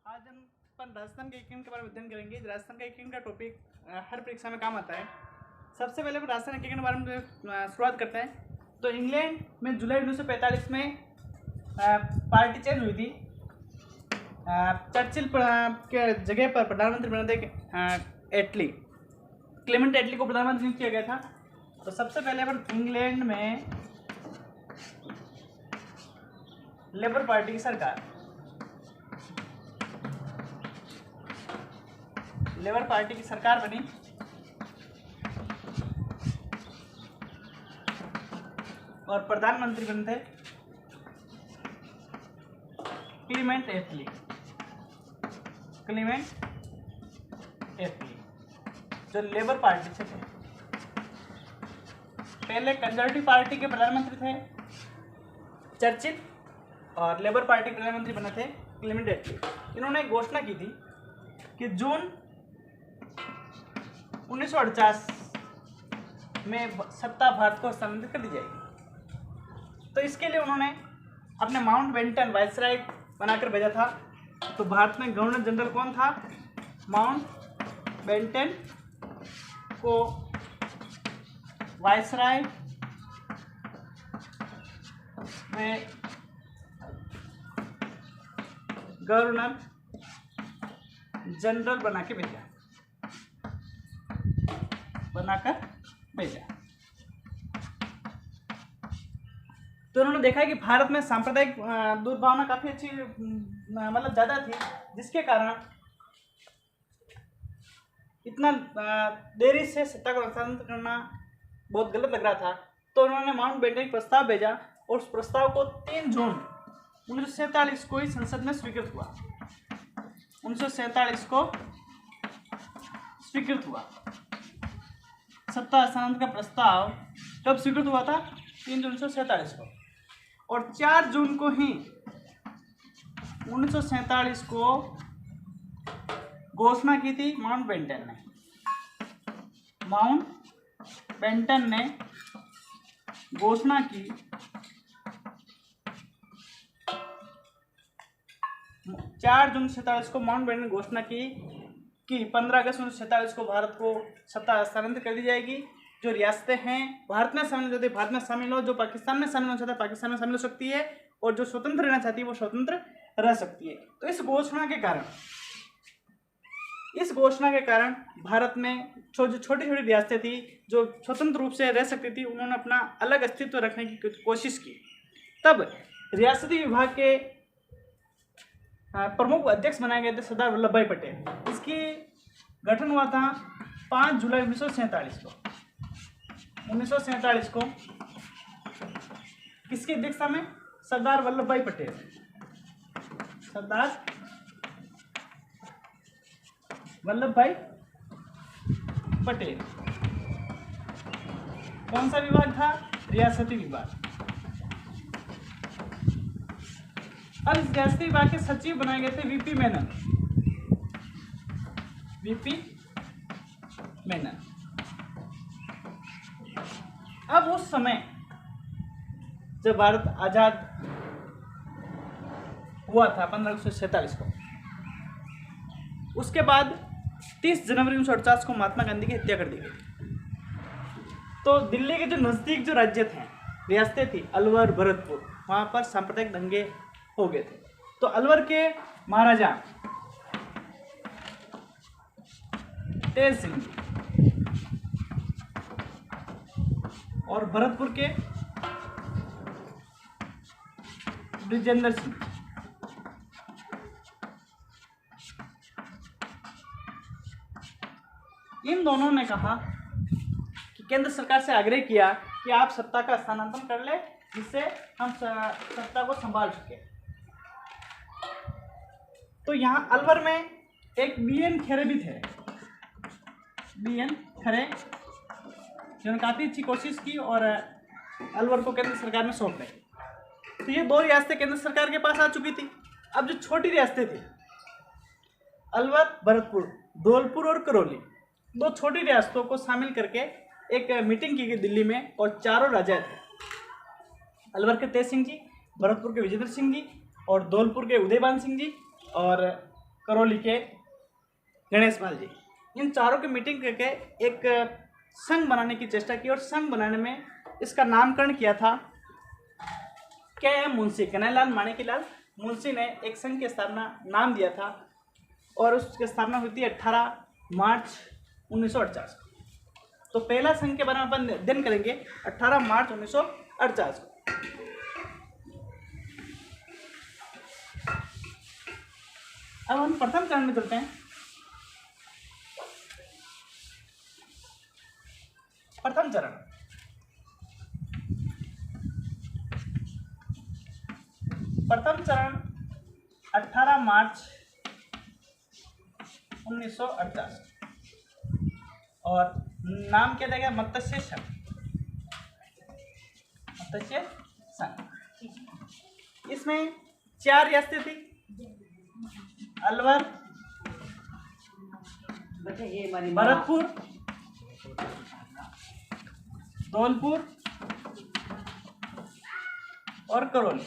आज हम अपन राजस्थान के एकीकरण के बारे में अध्ययन करेंगे। राजस्थान का एकीकरण का टॉपिक हर परीक्षा में काम आता है। सबसे पहले राजस्थान एकीकरण के बारे में शुरुआत करते हैं। तो इंग्लैंड में जुलाई 1945 में पार्टी चेंज हुई थी। चर्चिल के जगह पर प्रधानमंत्री बने थे एटली, क्लेमेंट एटली को प्रधानमंत्री नियुक्त किया गया था। तो सबसे पहले पर इंग्लैंड में लेबर पार्टी की सरकार, लेबर पार्टी की सरकार बनी और प्रधानमंत्री बने थे क्लेमेंट एटली। क्लेमेंट एटली जो लेबर पार्टी से थे। पहले कंजर्वेटिव पार्टी के प्रधानमंत्री थे चर्चिल और लेबर पार्टी के प्रधानमंत्री बने थे क्लेमेंट एटली। इन्होंने एक घोषणा की थी कि जून 1948 में सत्ता भारत को हस्तांतरित कर दी जाएगी। तो इसके लिए उन्होंने अपने माउंट बेंटन वायसराय बनाकर भेजा था। तो भारत में गवर्नर जनरल कौन था? माउंट बेंटन को वायसराय में गवर्नर जनरल बनाकर भेजा। तो उन्होंने देखा कि भारत में सांप्रदायिक दुर्भावना काफी अच्छी मतलब ज्यादा थी, जिसके कारण इतना देरी से सत्ता को हस्तांतरित करना बहुत गलत लग रहा था। तो उन्होंने माउंट बेंटन एक प्रस्ताव भेजा और उस प्रस्ताव को 3 जून 1947 को ही संसद में स्वीकृत हुआ। 1947 को स्वीकृत हुआ। सत्ता हस्तांतरण का प्रस्ताव कब स्वीकृत हुआ था? 3 जून 1947 को। और 4 जून को ही 1947 को घोषणा की थी माउंट बेंटन ने। माउंट बेंटन ने घोषणा की 4 जून 1947 को माउंट बेंटन ने घोषणा की कि 15 अगस्त 1947 को भारत को सत्ता हस्तांतरित कर दी जाएगी। जो रियासतें हैं भारत में शामिल होती है भारत में शामिल हो, जो पाकिस्तान में शामिल होना चाहता है पाकिस्तान में शामिल हो सकती है, और जो स्वतंत्र रहना चाहती है वो स्वतंत्र रह सकती है। तो इस घोषणा के कारण भारत में जो छोटी छोटी रियासतें थी जो स्वतंत्र रूप से रह सकती थी, उन्होंने अपना अलग अस्तित्व रखने की कोशिश की। तब रियासती विभाग के प्रमुख अध्यक्ष बनाए गए थे सरदार वल्लभ भाई पटेल। इसकी गठन हुआ था 5 जुलाई 1947 को। 1947 को किसकी अध्यक्षता में? सरदार वल्लभ भाई पटेल। सरदार वल्लभ भाई पटेल। कौन सा विभाग था? रियासती विभाग। अब इस रियासती विभाग के सचिव बनाए गए थे वीपी मेनन। वीपी मेनन। अब उस समय जब भारत आजाद हुआ था 15 अगस्त 1947 को, उसके बाद 30 जनवरी 1948 को महात्मा गांधी की हत्या कर दी गई। तो दिल्ली के जो नजदीक जो राज्य थे, रियासतें थी अलवर, भरतपुर, वहां पर सांप्रदायिक दंगे हो गए थे। तो अलवर के महाराजा तेज सिंह जी और भरतपुर के ब्रिजेंद्र सिंह, इन दोनों ने कहा कि केंद्र सरकार से आग्रह किया कि आप सत्ता का स्थानांतरण कर ले, जिससे हम सत्ता को संभाल सके। तो यहाँ अलवर में एक बीएन खरे भी थे। बीएन खरे जिन्होंने काफ़ी अच्छी कोशिश की और अलवर को केंद्र सरकार में सौंप दी। तो ये 2 रियासतें केंद्र सरकार के पास आ चुकी थी। अब जो छोटी रियासतें थी अलवर, भरतपुर, धौलपुर और करौली, 2 छोटी रियासतों को शामिल करके एक मीटिंग की गई दिल्ली में, और 4 राजा थे। अलवर के तेज सिंह जी, भरतपुर के विजेंद्र सिंह जी और धौलपुर के उदयभान सिंह जी और करौली के गणेश पाल जी, इन चारों की मीटिंग करके एक संघ बनाने की चेष्टा की और संघ बनाने में इसका नामकरण किया था के एम मुंशी, कन्हैयालाल माणिक्यलाल मुंशी ने एक संघ की स्थापना नाम दिया था और उसकी स्थापना हुई थी 18 मार्च 1948। तो पहला संघ के बारे में अपन अध्ययन करेंगे 18 मार्च 1948 को। अब हम प्रथम चरण में चलते हैं। प्रथम चरण, प्रथम चरण 18 मार्च 1948 और नाम क्या देगा? मत्स्य संघ, मत्स्य संघ। इसमें 4 रियासतें थी, अलवर, भरतपुर, धौलपुर और करौली।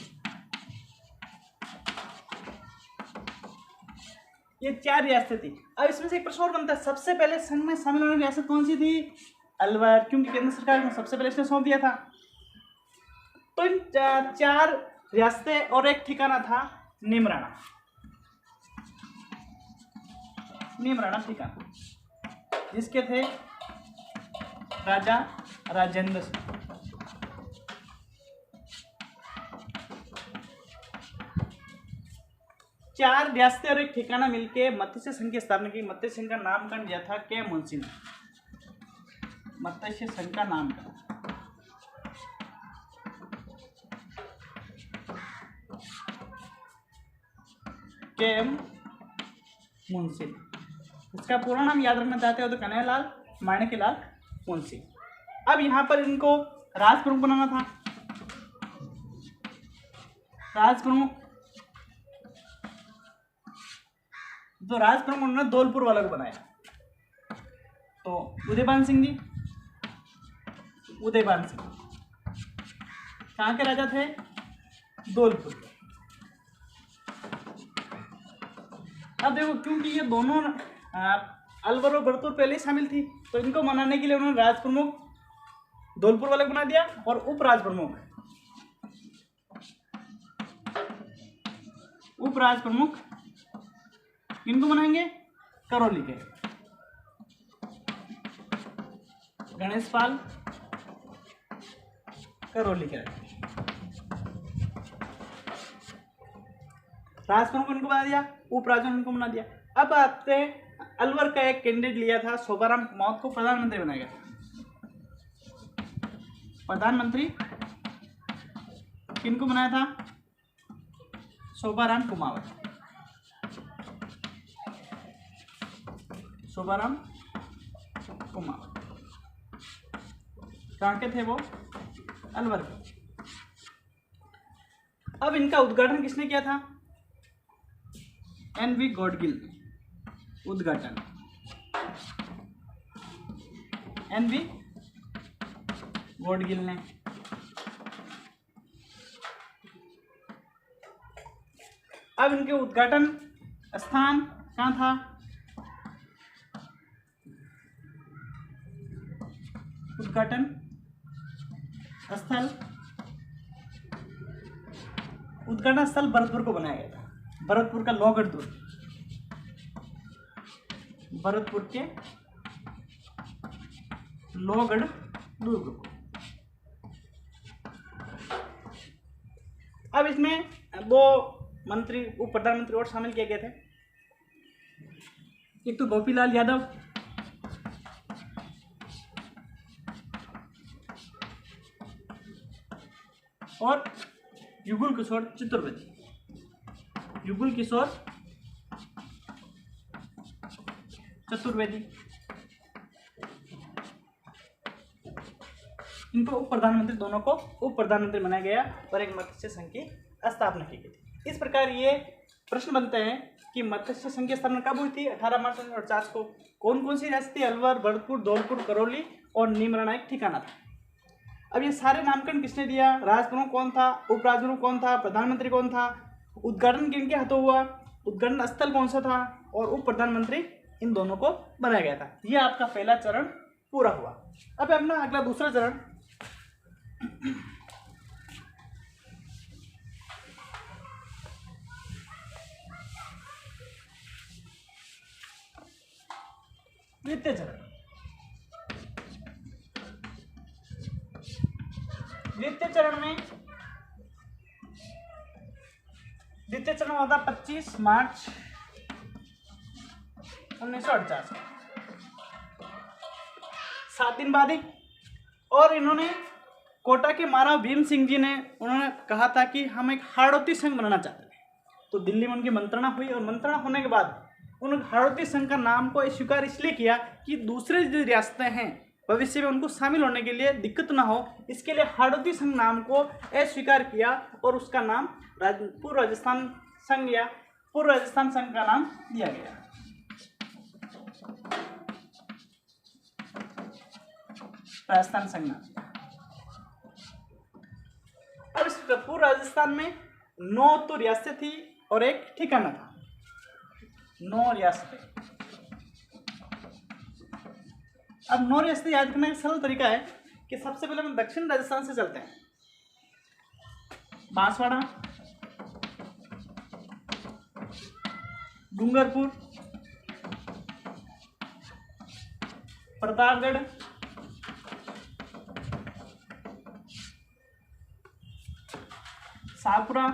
ये 4 रियासतें थी। अब इसमें से एक प्रश्न और बनता है, सबसे पहले संघ में शामिल होने वाली रियासत कौन सी थी? अलवर, क्योंकि केंद्र सरकार ने सबसे पहले इसने सौंप दिया था। तो इन 4 रियासतें और एक ठिकाना था नीमराणा, नीमराणा ठिकाना, जिसके थे राजा राजेंद्र सिंह। चार रियासतें और एक ठिकाना मिलके मत्स्य संघ की स्थापना की। मत्स्य संघ का नामकरण दिया था के मुंशी ने, मत्स्य संघ का नामकरण के एम मुंशी। इसका पूरा नाम याद रखना चाहते हो तो कन्हैयालाल माणिक्यलाल मुंशी। अब यहाँ पर इनको राज प्रमुख बनाना था। राज प्रमुख, तो राज प्रमुख उन्होंने धौलपुर वाला को बनाया। तो उदयभान सिंह जी, उदयभान सिंह कहाँ के राजा थे? धौलपुर। अब देखो, क्योंकि ये दोनों अलवर और भरतपुर पहले ही शामिल थी, तो इनको मनाने के लिए उन्होंने राज प्रमुख धौलपुर वाले को बना दिया और उप राज प्रमुख इनको बनाएंगे करौली के गणेश पाल, करौली के राज प्रमुख इनको बना दिया, उप राज इनको बना दिया। अब आपने अलवर का एक कैंडिडेट लिया था शोभाराम कुमावत को प्रधानमंत्री बनाया गया। प्रधानमंत्री किनको बनाया था? शोभाराम कुमावत। शोभाराम कुमावत कहाँ के थे? वो अलवर के। अब इनका उद्घाटन किसने किया था? एन वी गॉडगिल ने उद्घाटन, एन वी गॉडगिल ने। अब इनके उद्घाटन स्थान कहाँ था? उद्घाटन स्थल, उद्घाटन स्थल भरतपुर को बनाया गया था। भरतपुर का लोहगढ़ दुर्ग, भरतपुर के लोहगढ़ दुर्ग को। अब इसमें 2 मंत्री, उप प्रधानमंत्री और शामिल किए गए थे। एक तो गोपीलाल यादव और युगल किशोर चतुर्वेदी। युगल किशोर चतुर्वेदी, इनको उप प्रधानमंत्री, दोनों को उप प्रधानमंत्री बनाया गया और एक मत्स्य संघ की स्थापना की गई थी। इस प्रकार ये प्रश्न बनते हैं कि मत्स्य संघ की स्थापना कब हुई थी? 18 मार्च 1949 को। कौन कौन सी रियासत थी? अलवर, भरतपुर, धौलपुर, करौली और नीमराणा एक ठिकाना था। अब ये सारे नामकरण किसने दिया? राज प्रमुख कौन था? उप राज प्रमुख कौन था? प्रधानमंत्री कौन था? उद्घाटन किनके हाथों हुआ? उद्घाटन स्थल कौन सा था और उप प्रधानमंत्री, इन दोनों को बनाया गया था। ये आपका पहला चरण पूरा हुआ। अब अपना अगला दूसरा चरण, द्वितीय चरण। द्वितीय चरण होता 25 मार्च 1948, 7 दिन बाद ही। और इन्होंने कोटा के महाराव भीम सिंह जी ने उन्होंने कहा था कि हम एक हाड़ौती संघ बनाना चाहते हैं। तो दिल्ली में उनकी मंत्रणा हुई और मंत्रणा होने के बाद उन्होंने हाड़ौती संघ का नाम को स्वीकार इसलिए किया कि दूसरे जो रियासतें हैं भविष्य में उनको शामिल होने के लिए दिक्कत ना हो, इसके लिए हाड़ौती संघ नाम को अस्वीकार किया और उसका नाम पूर्व राजस्थान संघ या पूर्व राजस्थान संघ का नाम दिया गया। राजस्थान संघ नाम। अब इस पूर्व राजस्थान में 9 तो रियासतें थी और एक ठिकाना था। 9 रियासतें। अब 9 रियासतें याद करने का सरल तरीका है कि सबसे पहले हम दक्षिण राजस्थान से चलते हैं। बांसवाड़ा, डूंगरपुर, प्रतापगढ़, शाहपुरा,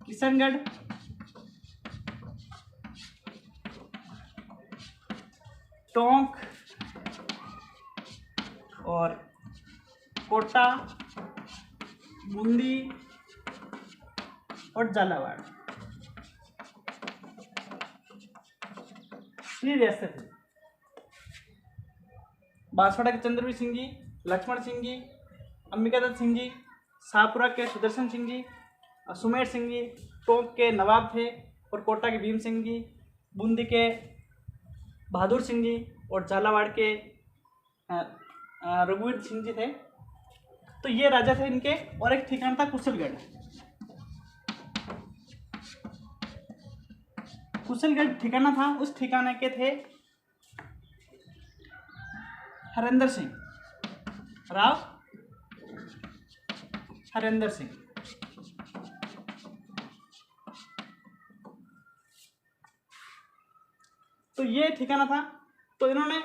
किशनगढ़, टोंक और कोटा, बूंदी और झालावाड़। ये रियासत थी। बांसवाड़ा के चंद्रवीर सिंह जी, लक्ष्मण सिंह जी, अंबिकादत्त सिंह जी, शाहपुरा के सुदर्शन सिंह जी, सुमेर सिंह जी, टोंक के नवाब थे और कोटा के भीम सिंह जी, बूंदी के बहादुर सिंह जी और झालावाड़ के रघुवीर सिंह जी थे। तो ये राजा थे इनके। और एक ठिकाना था कुशलगढ़। कुशलगढ़ ठिकाना था, उस ठिकाने के थे हरेंद्र सिंह, राव हरेंद्र सिंह। तो ये ठिकाना था। तो इन्होंने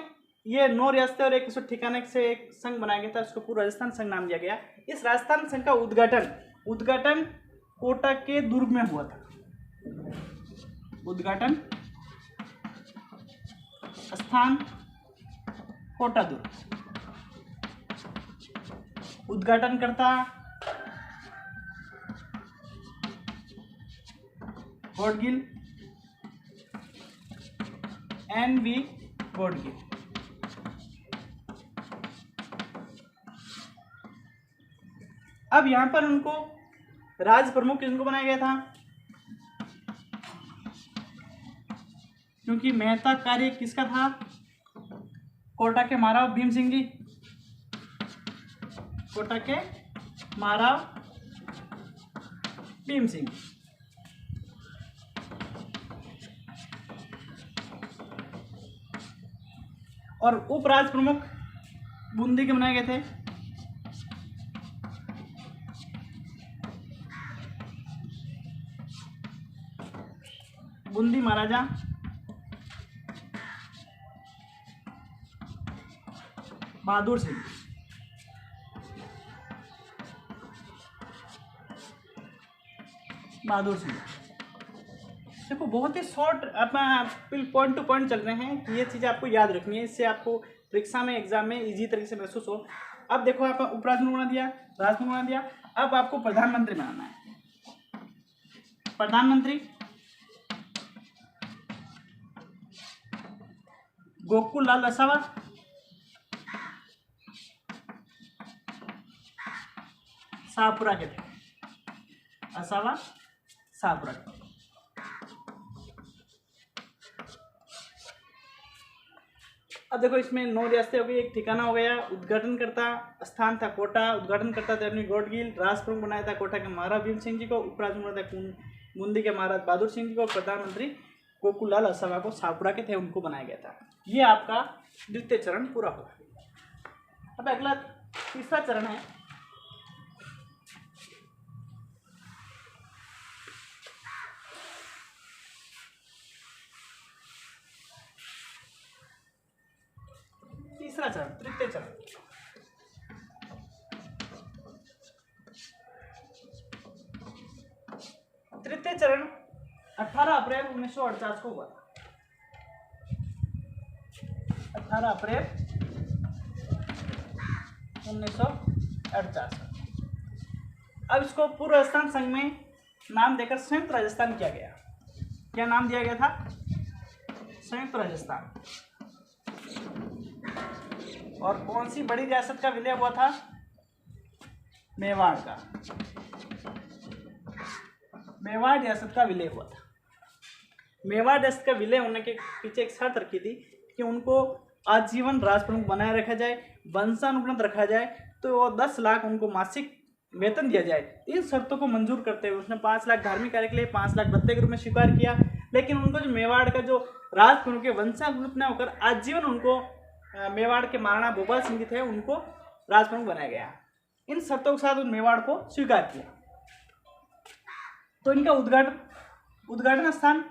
ये 9 रियासतें और एक इस ठिकाने से एक संघ बनाया गया था, उसको पूर्व राजस्थान संघ नाम दिया गया। इस राजस्थान संघ का उद्घाटन कोटा के दुर्ग में हुआ था। उद्घाटन स्थान कोटा दुर्ग। उद्घाटनकर्ता गॉडगिल, NV गॉडगिल। अब यहां पर उनको राज प्रमुख किसको बनाया गया था, क्योंकि मेहता कार्य किसका था, कोटा के महाराव भीम सिंह जी। कोटा के महाराव भीम सिंह। और उपराज प्रमुख बूंदी के बनाए गए थे। बूंदी महाराजा बहादुर सिंह। बहादुर सिंह। देखो बहुत ही शॉर्ट पॉइंट टू पॉइंट चल रहे हैं कि ये चीज़ें आपको याद रखनी है, इससे आपको परीक्षा में एग्जाम में इजी तरीके से महसूस हो। अब देखो आप उपराष्ट्रपति बना दिया, राष्ट्रपति बना दिया, अब आपको प्रधानमंत्री बनाना है। प्रधानमंत्री गोकुल लाल असावा, शाहपुरा के थे। असावा शाहपुरा के। अब देखो इसमें 9 रियासतें हो गई, एक ठिकाना हो गया। उद्घाटनकर्ता स्थान था कोटा, उद्घाटनकर्ता थे अपनी गॉडगिल। राष्ट्र प्रमुख बनाया था कोटा के महाराज भीम सिंह जी को, उपराष्ट्रपति बनाया था बूंदी के महाराज बहादुर सिंह जी को, प्रधानमंत्री गोकुललाल असावा को शाहपुरा के थे उनको बनाया गया था। ये आपका द्वितीय चरण पूरा हुआ। अब अगला तीसरा चरण है। तीसरा चरण, तृतीय चरण। तृतीय चरण 18 अप्रैल 1948 को हुआ था। 18 अप्रैल 1948। अब इसको पूर्व राजस्थान संघ में नाम देकर संयुक्त राजस्थान किया गया। क्या नाम दिया गया था? संयुक्त राजस्थान। और कौन सी बड़ी रियासत का विलय हुआ था? मेवाड़ का। मेवाड़ रियासत का विलय हुआ था। मेवाड़ रियासत का विलय होने के पीछे एक शर्त रखी थी कि उनको आजीवन राज प्रमुख बनाए रखा जाए, वंशानुक्रम रखा जाए, तो 10 लाख उनको मासिक वेतन दिया जाए। इन शर्तों को मंजूर करते हुए उसने 5 लाख धार्मिक कार्य के लिए 5 लाख भत्ते के रूप में स्वीकार किया। लेकिन उनको जो मेवाड़ का जो राज प्रमुख के वंशानुक्रम न होकर आजीवन उनको मेवाड़ के महाराणा भोपाल सिंह जी थे उनको राज प्रमुख बनाया गया। इन शर्तों के साथ उन मेवाड़ को स्वीकार किया। तो इनका उद्घाटन स्थान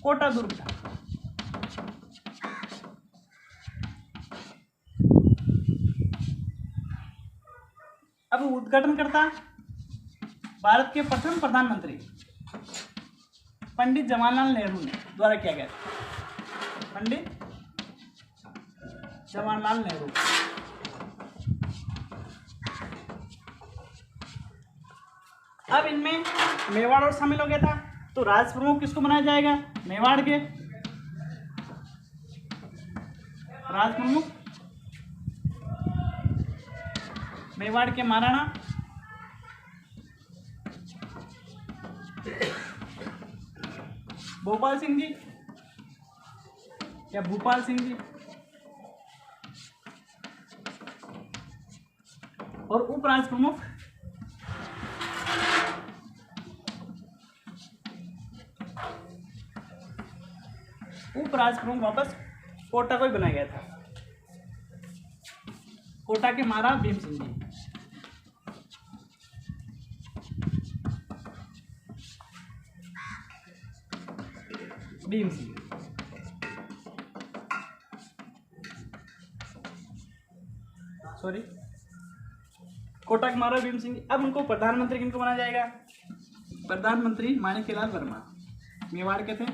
कोटा दुर्ग था। अब उद्घाटनकर्ता भारत के प्रथम प्रधानमंत्री पंडित जवाहरलाल नेहरू ने द्वारा किया गया था। पंडित जवाहरलाल नेहरू। अब इनमें मेवाड़ और शामिल हो गया था। तो राज प्रमुख किसको बनाया जाएगा? मेवाड़ के राज प्रमुख मेवाड़ के महाराणा भोपाल सिंह जी या भूपाल सिंह जी, और उपराज प्रमुख वापस कोटा को ही बनाया गया था। कोटा के महाराज भीम सिंह जी। भीम सिंह कोटा के महाराज भीम सिंह। अब उनको प्रधानमंत्री किनको बनाया जाएगा? प्रधानमंत्री माणिक्यलाल वर्मा। मेवाड़ के थे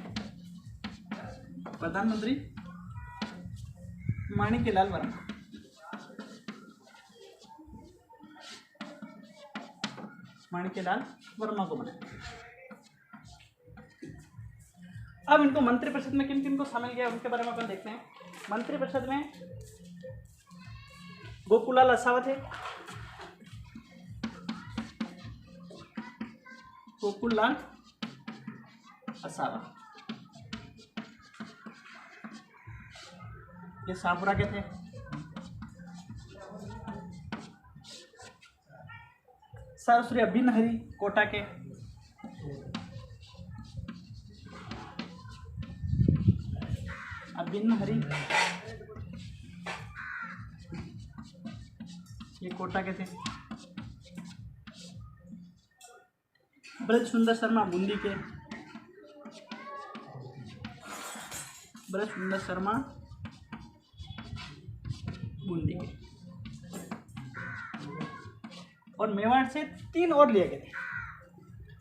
प्रधानमंत्री माणिक्यलाल वर्मा। माणिक्यलाल वर्मा को बनाया। अब इनको मंत्रिपरिषद में किन किन को शामिल किया उनके बारे में अपन देखते हैं। मंत्रिपरिषद में गोकुललाल असावा थे। गोकुललाल असावा ये शाहपुरा के थे। सरश्री अभिन्न हरि कोटा के। अभिन्न हरि ये कोटा के थे। ब्रज सुंदर शर्मा बूंदी के। ब्रज सुंदर शर्मा बूंदी के। और मेवाड़ से 3 और लिए गए थे।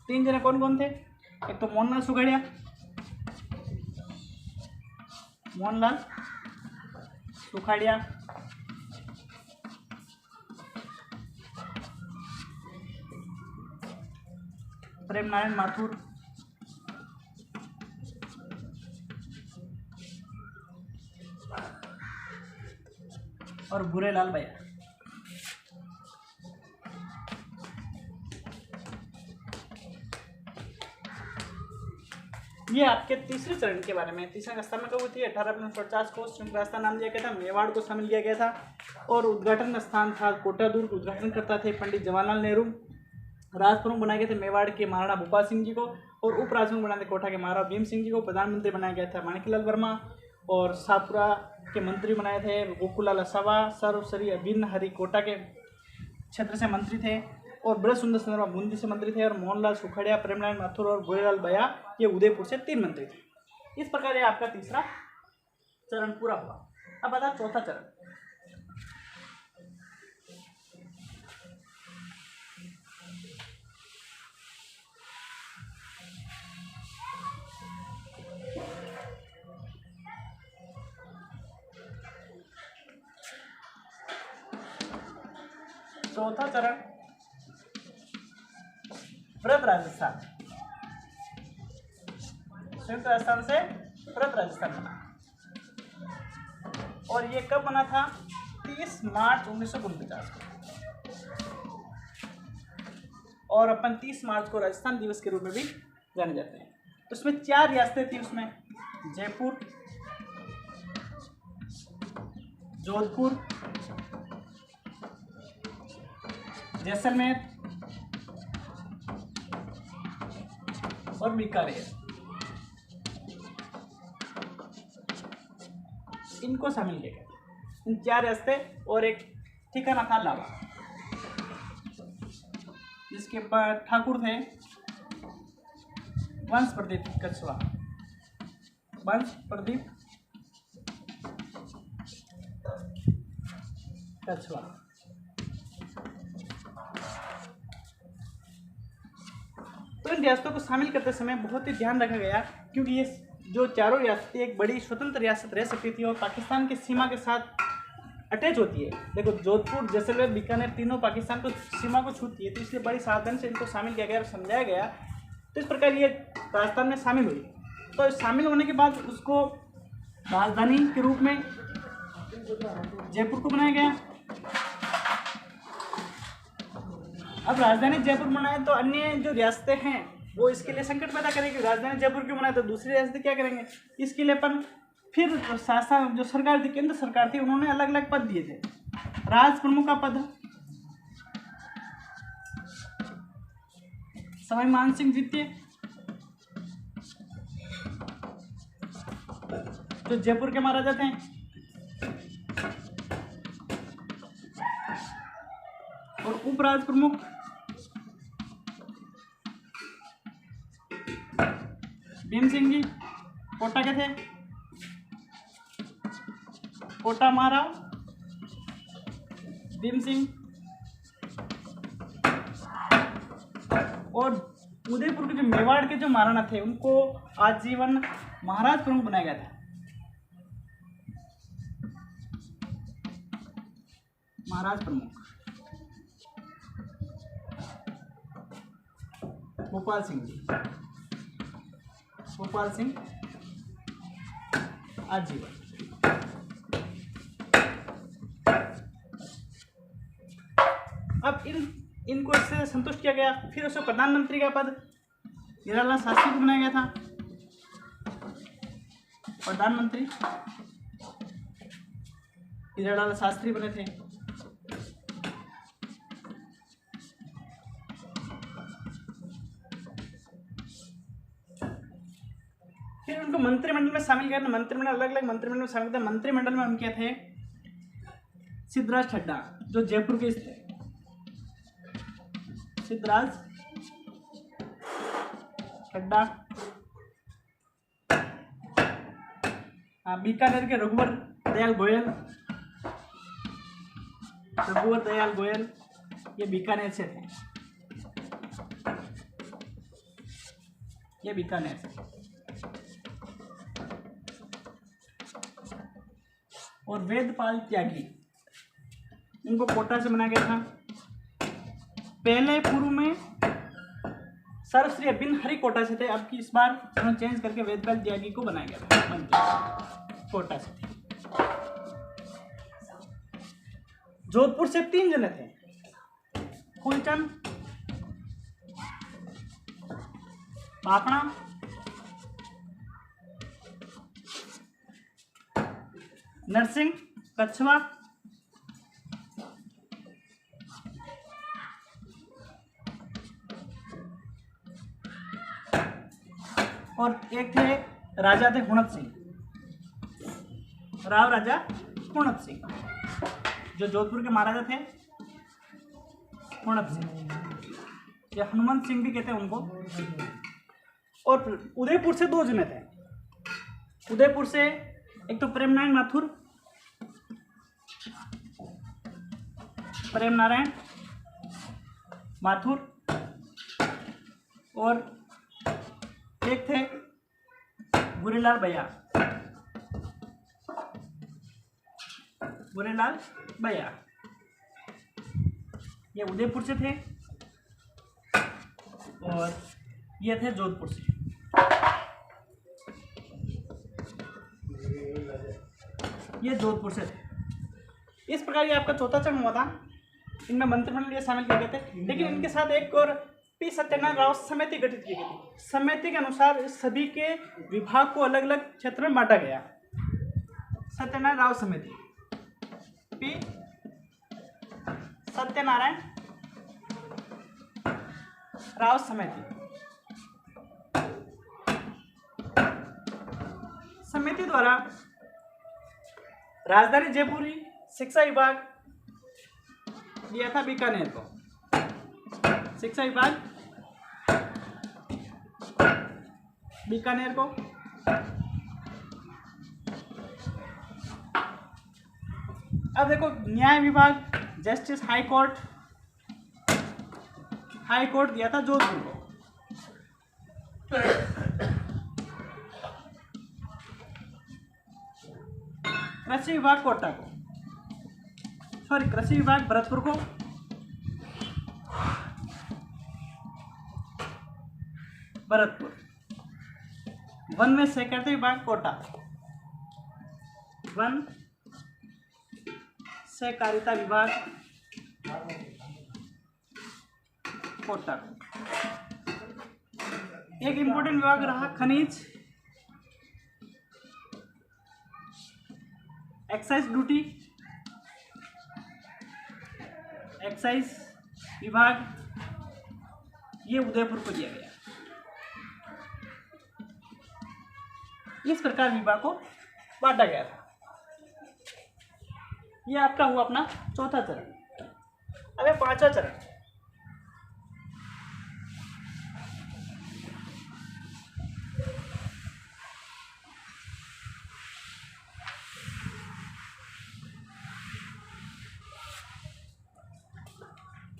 3 जने कौन कौन थे? एक तो मोहनलाल सुखाड़िया, मोहनलाल सुखाड़िया, प्रेम नारायण माथुर, और भूरेलाल भैया। ये आपके तीसरे चरण के बारे में। तीसरा स्थापना कब हुई थी? 1850 को संयुक्त राजस्थान नाम दिया गया था, मेवाड़ को शामिल किया गया था और उद्घाटन स्थान था कोटा दुर्ग। उद्घाटन करता थे पंडित जवाहरलाल नेहरू। राज प्रमुख बनाए गए थे मेवाड़ के महाराणा भूपाल सिंह जी को और उप राजप्रमुख बनाए थे कोटा के महाराणा भीम सिंह जी को। प्रधानमंत्री बनाया गया था माणिकलाल वर्मा और शाहपुरा के मंत्री बनाए थे गोकुलाल असावा। सर्वश्री अभिन्न हरि कोटा के क्षेत्र से मंत्री थे और ब्रज सुंदर चंद्रमा बूंदी से मंत्री थे और मोहनलाल सुखड़िया, प्रेमलाल माथुर और गोरेलाल बया ये उदयपुर से 3 मंत्री थे। इस प्रकार ये आपका तीसरा चरण पूरा हुआ। अब आता चौथा चरण। चौथा चरण व्रत राजस्थान। संयुक्त राजस्थान से व्रत राजस्थान बना और ये कब बना था? 30 मार्च 1949 को। और अपन 30 मार्च को राजस्थान दिवस के रूप में भी जाने जाते हैं। तो उसमें 4 रियासतें थी, उसमें जयपुर, जोधपुर, जैसलमेर और बीकानेर। इनको शामिल किया गया। इन 4 रियासते और एक ठिकाना था लावा, जिसके ऊपर ठाकुर थे वंश प्रदीप कछवा। वंश प्रदीप कछवा। तो इन रियासतों को शामिल करते समय बहुत ही ध्यान रखा गया, क्योंकि ये जो चारों रियासतें एक बड़ी स्वतंत्र रियासत रह सकती थी और पाकिस्तान की सीमा के साथ अटैच होती है। देखो, जोधपुर, जैसलमेर, बीकानेर तीनों पाकिस्तान को सीमा को छूती है, तो इसलिए बड़ी सावधानी से इनको शामिल किया गया और समझाया गया। तो इस प्रकार ये राजस्थान में शामिल हुई। तो शामिल होने के बाद उसको राजधानी के रूप में जयपुर को बनाया गया। अब राजधानी जयपुर बनाए तो अन्य जो रियासतें हैं वो इसके लिए संकट पैदा करेंगे। राजधानी जयपुर क्यों बनाए तो दूसरी रियासतें क्या करेंगे? इसके लिए अपन फिर शासन जो सरकार थी, केंद्र सरकार थी, उन्होंने अलग अलग पद दिए थे। राज प्रमुख का पद सवाई मान सिंह द्वितीय, जो जयपुर के महाराजा थे, और उपराज प्रमुख भीम सिंह जी कोटा के थे, कोटा महाराव भीम सिंह, और उदयपुर के जो मेवाड़ के जो महाराणा थे उनको आजीवन महाराज प्रमुख बनाया गया था। महाराज प्रमुख गोपाल सिंह जी, गोपाल सिंह आजीवन। अब इनको इससे संतुष्ट किया गया। फिर उसको प्रधानमंत्री का पद हीरालाल शास्त्री को बनाया गया था। प्रधानमंत्री हीरालाल शास्त्री बने थे। फिर उनको मंत्रिमंडल में शामिल किया। मंत्रिमंडल अलग अलग मंत्रिमंडल में शामिल थे। मंत्रिमंडल में उनके थे सिद्धराज ठड्डा, जो जयपुर के थे। सिद्धराज ठड्डा, बीकानेर के रघुवर दयाल गोयल, रघुवर दयाल गोयल ये बीकानेर से थे, ये बीकानेर से। और वेदपाल त्यागी उनको कोटा से बनाया गया था। पहले पूर्व में सर्वश्री अभिन्न हरि कोटा से थे, अब की इस बार उन्होंने चेंज करके वेदपाल त्यागी को बनाया गया था, मंत्री कोटा से थे। जोधपुर से 3 जने थे, फूलचंद, पापड़ा नरसिंह, कछवा, और एक थे राजा थे हुणत सिंह, राव राजा हुणत सिंह, जो जोधपुर के महाराजा थे हुणत सिंह, या हनुमंत सिंह भी कहते हैं उनको। और उदयपुर से दो जने थे। उदयपुर से एक तो प्रेम नारायण माथुर, प्रेम नारायण माथुर, और एक थे बुरेलाल भैया, बुरेलाल भैया, ये उदयपुर से थे और ये थे जोधपुर से। ये जोधपुर से थे। इस प्रकार ये आपका चौथा चरण हुआ था। इनमें मंत्रिमंडल ये शामिल किए गए थे, लेकिन इनके साथ एक और पी सत्यनारायण राव समिति गठित की गई थी। समिति के अनुसार सभी के विभाग को अलग अलग क्षेत्र में बांटा गया। सत्यनारायण राव समिति, पी सत्यनारायण राव समिति, समिति द्वारा राजधानी जयपुरी शिक्षा विभाग दिया था बीकानेर को। शिक्षा विभाग बीकानेर को। अब देखो न्याय विभाग, जस्टिस हाई कोर्ट दिया था जोधपुर को। कृषि विभाग कोटा को, सॉरी कृषि विभाग भरतपुर को, भरतपुर। वन में सहकारिता विभाग कोटा, वन सहकारिता विभाग कोटा। एक इंपॉर्टेंट विभाग रहा खनिज, एक्साइज ड्यूटी, एक्साइज विभाग, ये उदयपुर को दिया गया। इस प्रकार विभाग को बांटा गया था। यह आपका हुआ अपना चौथा चरण। अब है पांचवा चरण।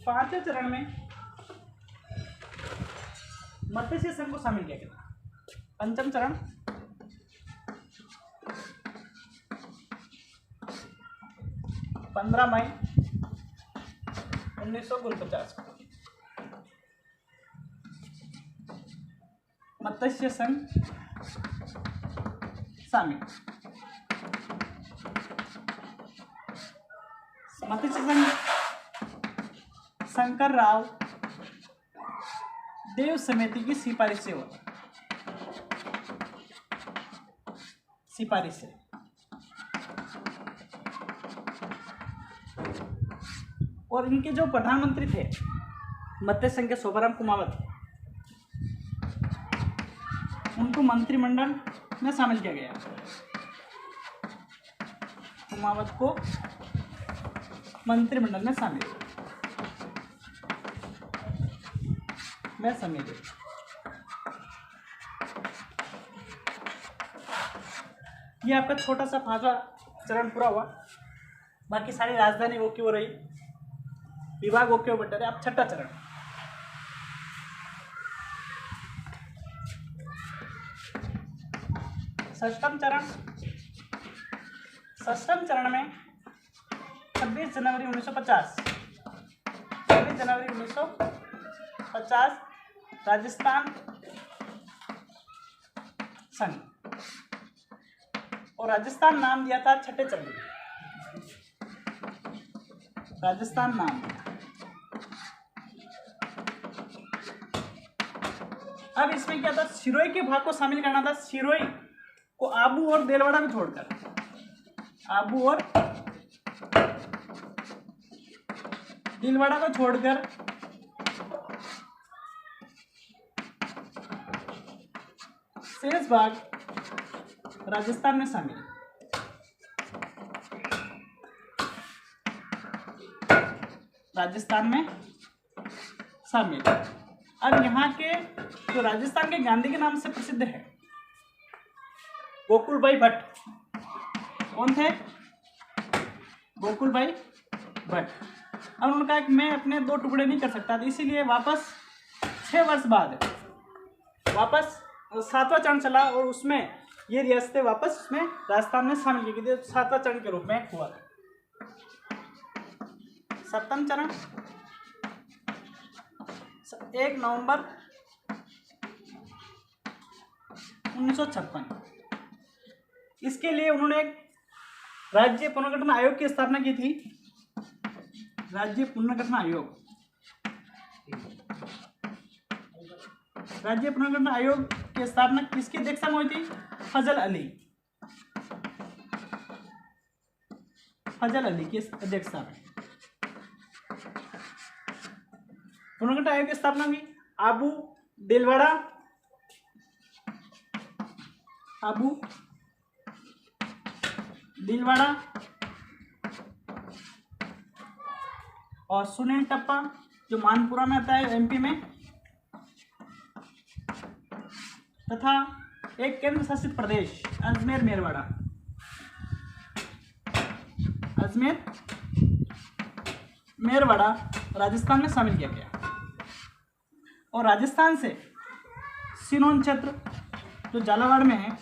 पांचवें चरण में मत्स्य संघ को शामिल किया गया। पंचम चरण 15 मई 1949 को मत्स्य संघ शामिल। मत्स्य संघ शंकर राव देव समिति की सिफारिश से हुआ। सिफारिश से और इनके जो प्रधानमंत्री थे मत्स्य संघ के शोभाराम कुमावत, उनको मंत्रिमंडल में शामिल किया गया। कुमावत को मंत्रिमंडल में शामिल शामिल। ये आपका छोटा सा पांचवा चरण पूरा हुआ। बाकी सारी राजधानी ओके हो रही, विभाग ओके हो बट रहे। अब छठा चरण, षष्ठम चरण। षष्ठम चरण में 26 जनवरी 1950 राजस्थान संघ, और राजस्थान नाम दिया था छठे चरण में। राजस्थान नाम। अब इसमें क्या था, सिरोही के भाग को शामिल करना था। सिरोही को आबू और देलवाड़ा में छोड़कर, आबू और भीलवाड़ा को छोड़कर शेष भाग राजस्थान में शामिल। राजस्थान में शामिल। अब यहाँ के जो राजस्थान के गांधी के नाम से प्रसिद्ध है गोकुल भाई भट्ट। कौन थे? गोकुल भाई भट्ट। अब उन्होंने कहा कि मैं अपने दो टुकड़े नहीं कर सकता, तो इसीलिए वापस 6 वर्ष बाद वापस 7वां चरण चला और उसमें ये रियासतें वापस उसमें राजस्थान में शामिल की गई थी। 7वां चरण के रूप में हुआ था। 7वां चरण 1 नवंबर 1956। इसके लिए उन्होंने एक राज्य पुनर्गठन आयोग की स्थापना की थी। राज्य पुनर्गठन आयोग। राज्य पुनर्गठन आयोग की स्थापना किसकी अध्यक्षता में हुई थी? फजल अली की अध्यक्षता में पुनर्गठन आयोग की स्थापना हुई। आबू भीलवाड़ा और सुनील टप्पा जो मानपुरा में आता है एमपी में, तथा एक केंद्र शासित प्रदेश अजमेर मेरवाड़ा राजस्थान में शामिल किया गया। और राजस्थान से सिनोन क्षेत्र जो झालावाड़ में है,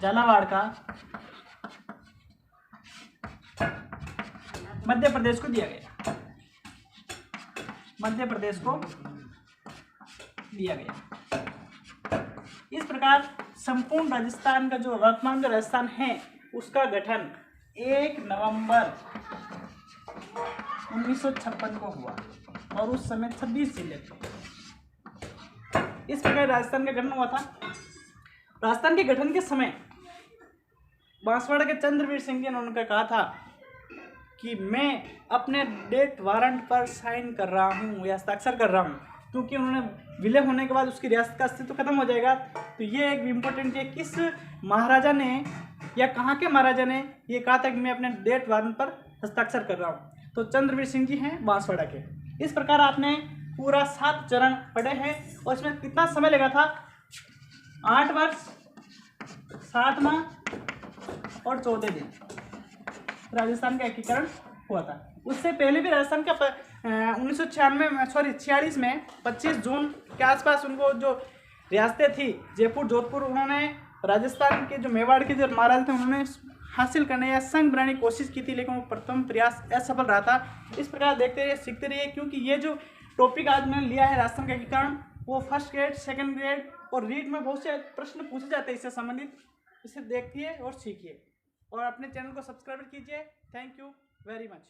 झालावाड़ का मध्य प्रदेश को दिया गया। इस प्रकार संपूर्ण राजस्थान का जो वर्तमान जो राजस्थान है उसका गठन 1 नवंबर 1956 को हुआ और उस समय 26 जिले थे। इस प्रकार राजस्थान का गठन हुआ था। राजस्थान के गठन के समय बांसवाड़ा के चंद्रवीर सिंह जी ने उनका कहा था कि मैं अपने डेथ वारंट पर साइन कर रहा हूँ या हस्ताक्षर कर रहा हूँ, क्योंकि उन्होंने विलय होने के बाद उसकी रियासत का अस्तित्व खत्म हो जाएगा। तो ये एक इम्पोर्टेंट है, किस महाराजा ने या कहाँ के महाराजा ने ये कहा था कि मैं अपने डेथ वारंट पर हस्ताक्षर कर रहा हूँ? तो चंद्रवीर सिंह जी हैं बांसवाड़ा के। इस प्रकार आपने पूरा 7 चरण पढ़े हैं और इसमें कितना समय लगा था? 8 वर्ष 7 माह और 14 दिन राजस्थान का एकीकरण हुआ था। उससे पहले भी राजस्थान का 1946 में 25 जून के आसपास उनको जो रियासतें थी जयपुर जोधपुर, उन्होंने राजस्थान के जो मेवाड़ के जो महाराज थे उन्होंने हासिल करने या संग बनाने की कोशिश की थी, लेकिन वो प्रथम प्रयास असफल रहा था। इस प्रकार देखते रहिए, सीखते रहिए, क्योंकि ये जो टॉपिक आज मैंने लिया है राजस्थान का एकीकरण, वो फर्स्ट ग्रेड, सेकेंड ग्रेड और रीट में बहुत से प्रश्न पूछे जाते हैं इससे संबंधित। इसे देखिए और सीखिए और अपने चैनल को सब्सक्राइब कीजिए। Thank you very much.